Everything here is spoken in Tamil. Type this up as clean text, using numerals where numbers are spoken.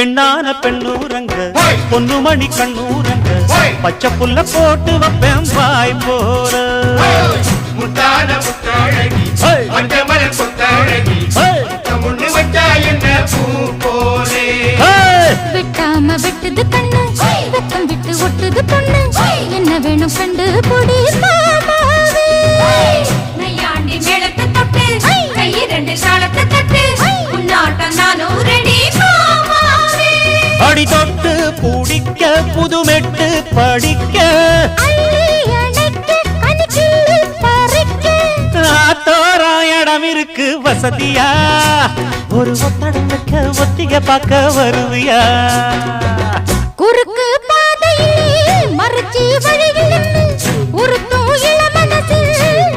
பெண்ணான பெண்ணூரங்க பொன்னுமணி கண்ணூரங்க பச்சை புல்ல போட்டு வைப்பேன் வாய் போற முத்தான முத்தாழகி மஞ்சமல கொத்தாழகி முன்னு வச்சா என்ன பூ போலே விட்டாம விட்டுது கண்ணு வெக்கம் விட்டு ஒட்டுது பொண்ணு என்ன வேணும் கண்டு பொடி மாமாவே நையாண்டி மேளத்தை தொட்டு கை ரெண்டு சாலத்தை தட்டு உன்னாட்டம் நானும் ரெடி மாமாவே அடி தொட்டு பூடிக்க புதுமெட்டு படிக்க இடம் இருக்கு வசதியா ஒரு ஒத்தடம் வைக்க ஒத்திக பார்க்க வருவியா குறுக்கு பாதையில் மறைச்சி வழியில் உருத்தும் இளமனசில்